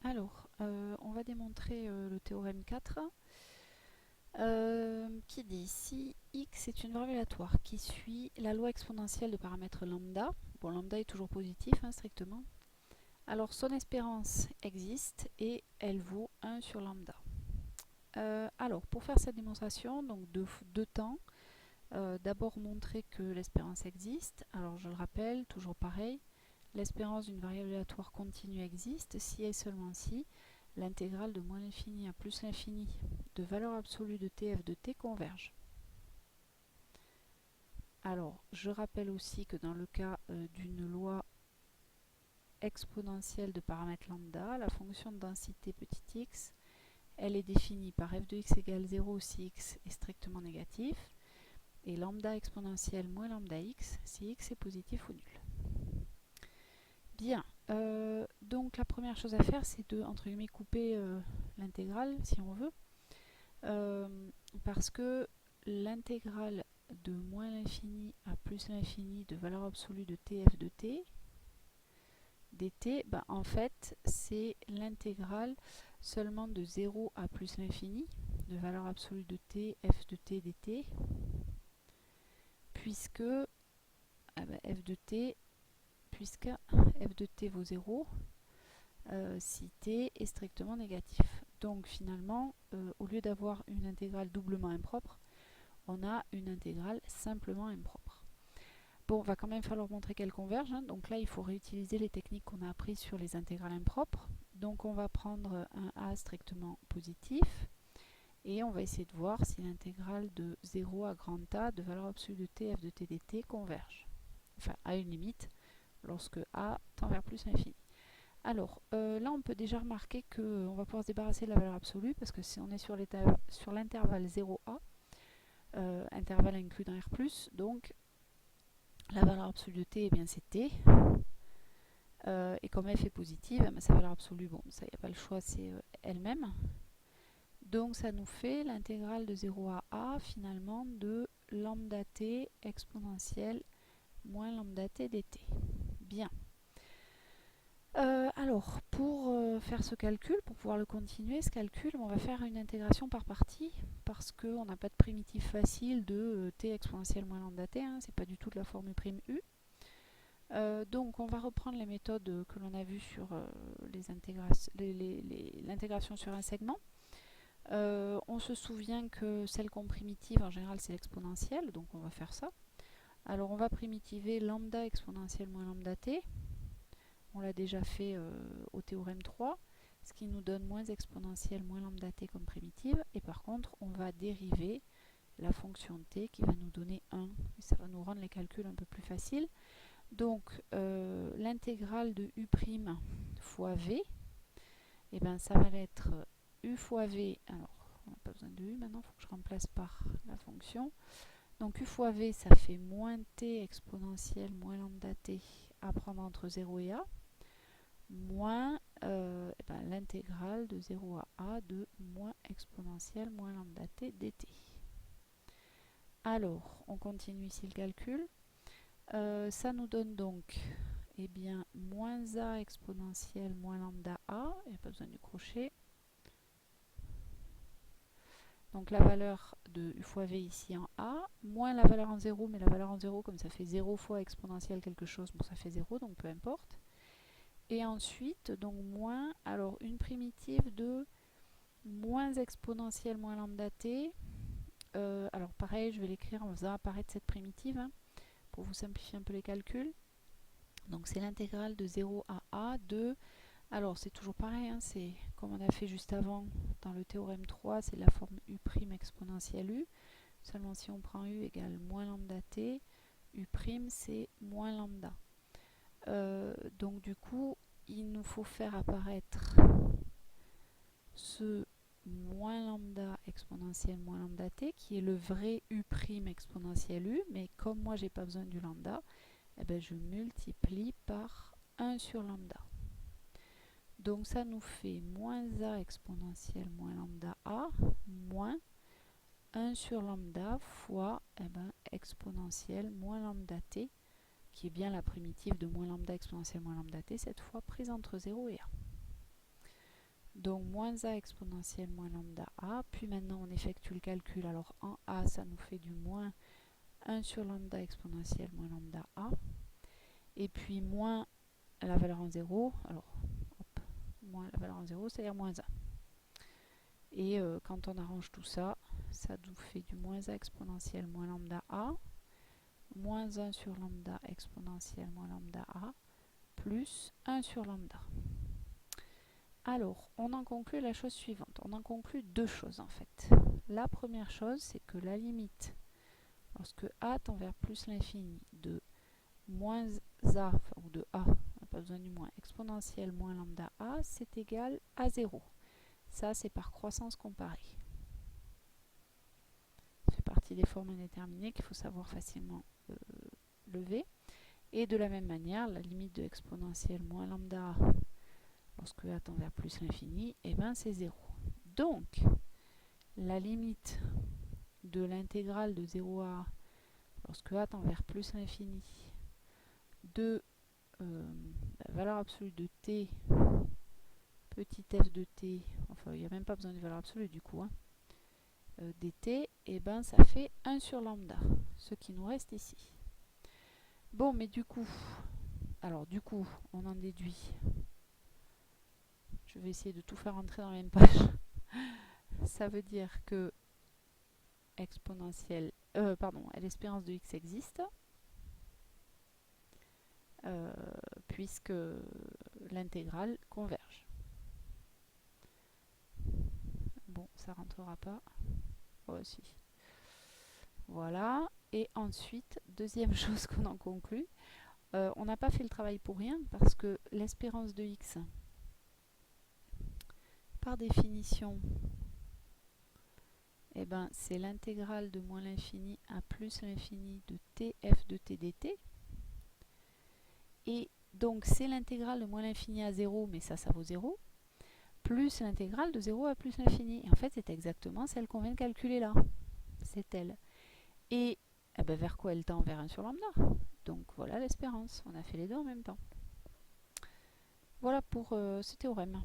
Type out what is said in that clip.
Alors, on va démontrer le théorème 4 qui dit si x est une variable aléatoire qui suit la loi exponentielle de paramètre lambda, bon lambda est toujours positif strictement, alors son espérance existe et elle vaut 1 sur lambda. Alors pour faire cette démonstration, donc deux temps, d'abord montrer que l'espérance existe. Alors je le rappelle, toujours pareil, l'espérance d'une variable aléatoire continue existe si et seulement si l'intégrale de moins l'infini à plus l'infini de valeur absolue de t f de t converge. Alors, je rappelle aussi que dans le cas d'une loi exponentielle de paramètre lambda, la fonction de densité petit x, elle est définie par f de x égale 0 si x est strictement négatif, et lambda exponentielle moins lambda x si x est positif ou nul. Bien, donc la première chose à faire, c'est de, entre guillemets, couper l'intégrale, si on veut, parce que l'intégrale de moins l'infini à plus l'infini de valeur absolue de tf de t dt, en fait, c'est l'intégrale seulement de 0 à plus l'infini de valeur absolue de t f de t dt, puisque f de t, puisque f de t vaut 0 si t est strictement négatif. Donc finalement, au lieu d'avoir une intégrale doublement impropre, on a une intégrale simplement impropre. Bon, va quand même falloir montrer qu'elle converge, donc là il faut réutiliser les techniques qu'on a apprises sur les intégrales impropres. Donc on va prendre un a strictement positif et on va essayer de voir si l'intégrale de 0 à grand A de valeur absolue de t f de t dt converge. Enfin, à une limite, lorsque a tend vers plus l'infini. Alors, là on peut déjà remarquer qu'on va pouvoir se débarrasser de la valeur absolue, parce que si on est sur l'intervalle 0a, intervalle inclus dans R+, donc la valeur absolue de t, c'est t, et comme f est positive, sa valeur absolue, bon, ça, il n'y a pas le choix, c'est elle-même. Donc ça nous fait l'intégrale de 0 à a, finalement, de lambda t exponentielle moins lambda t dt. Bien. Alors, pour faire ce calcul, pour pouvoir le continuer, ce calcul, on va faire une intégration par partie, parce qu'on n'a pas de primitive facile de t exponentielle moins lambda t, c'est pas du tout de la forme u'. Donc on va reprendre les méthodes que l'on a vues sur l'intégration sur un segment. On se souvient que celle qu'on primitive, en général, c'est l'exponentielle, donc on va faire ça. Alors on va primitiver lambda exponentielle moins lambda t. On l'a déjà fait au théorème 3, ce qui nous donne moins exponentielle moins lambda t comme primitive. Et par contre, on va dériver la fonction t qui va nous donner 1. Et ça va nous rendre les calculs un peu plus faciles. Donc, l'intégrale de u' fois v, ça va être u fois v. Alors, on n'a pas besoin de u maintenant, il faut que je remplace par la fonction. Donc, u fois v, ça fait moins t exponentielle moins lambda t à prendre entre 0 et a, moins l'intégrale de 0 à a de moins exponentielle moins lambda t dt. Alors, on continue ici le calcul. Ça nous donne donc moins a exponentielle moins lambda a, il n'y a pas besoin du crochet. Donc la valeur de u fois v ici en a, moins la valeur en 0, mais la valeur en 0, comme ça fait 0 fois exponentielle quelque chose, bon ça fait 0, donc peu importe. Et ensuite, donc moins, alors une primitive de moins exponentielle moins lambda t. Alors pareil, je vais l'écrire en faisant apparaître cette primitive, pour vous simplifier un peu les calculs. Donc c'est l'intégrale de 0 à a de, alors c'est toujours pareil, c'est comme on a fait juste avant dans le théorème 3, c'est la forme u' exponentielle u, seulement si on prend u égale moins lambda t, u' c'est moins lambda. Donc du coup, il nous faut faire apparaître ce moins lambda exponentielle moins lambda t, qui est le vrai u' exponentielle u, mais comme moi j'ai pas besoin du lambda, je multiplie par 1 sur lambda. Donc ça nous fait moins a exponentielle moins lambda a moins 1 sur lambda fois exponentielle moins lambda t, qui est bien la primitive de moins lambda exponentielle moins lambda t, cette fois prise entre 0 et a. Donc moins a exponentielle moins lambda a. Puis maintenant on effectue le calcul. Alors en a, ça nous fait du moins 1 sur lambda exponentielle moins lambda a. Et puis moins la valeur en 0. Alors, hop, moins la valeur en 0, c'est-à-dire moins 1. Et quand on arrange tout ça, ça nous fait du moins a exponentielle moins lambda a, moins 1 sur lambda exponentielle moins lambda a, plus 1 sur lambda. Alors, on en conclut la chose suivante. On en conclut deux choses en fait. La première chose, c'est que la limite, lorsque a tend vers plus l'infini, de moins a, enfin, ou de a, on n'a pas besoin du moins, exponentielle moins lambda a, c'est égal à 0. Ça, c'est par croissance comparée. Ça fait partie des formes indéterminées qu'il faut savoir facilement lever. Et de la même manière, la limite de exponentielle moins lambda lorsque a tend vers plus l'infini, eh ben c'est 0. Donc, la limite de l'intégrale de 0 à a lorsque a tend vers plus l'infini de la valeur absolue de t, petit f de t, enfin il n'y a même pas besoin de valeur absolue du coup, hein, dt, et ben ça fait 1 sur lambda, ce qui nous reste ici. Bon, mais du coup, on en déduit, je vais essayer de tout faire rentrer dans la même page, ça veut dire que l'espérance de x existe, puisque l'intégrale converge. Bon, ça rentrera pas. Oh, si. Voilà. Et ensuite, deuxième chose qu'on en conclut, on n'a pas fait le travail pour rien, parce que l'espérance de x, par définition, eh ben, c'est l'intégrale de moins l'infini à plus l'infini de tf de t dt. Et donc, c'est l'intégrale de moins l'infini à 0, mais ça vaut 0, plus l'intégrale de 0 à plus l'infini. Et en fait, c'est exactement celle qu'on vient de calculer là. C'est elle. Et eh ben, vers quoi elle tend? Vers 1 sur lambda. Donc voilà l'espérance. On a fait les deux en même temps. Voilà pour ce théorème.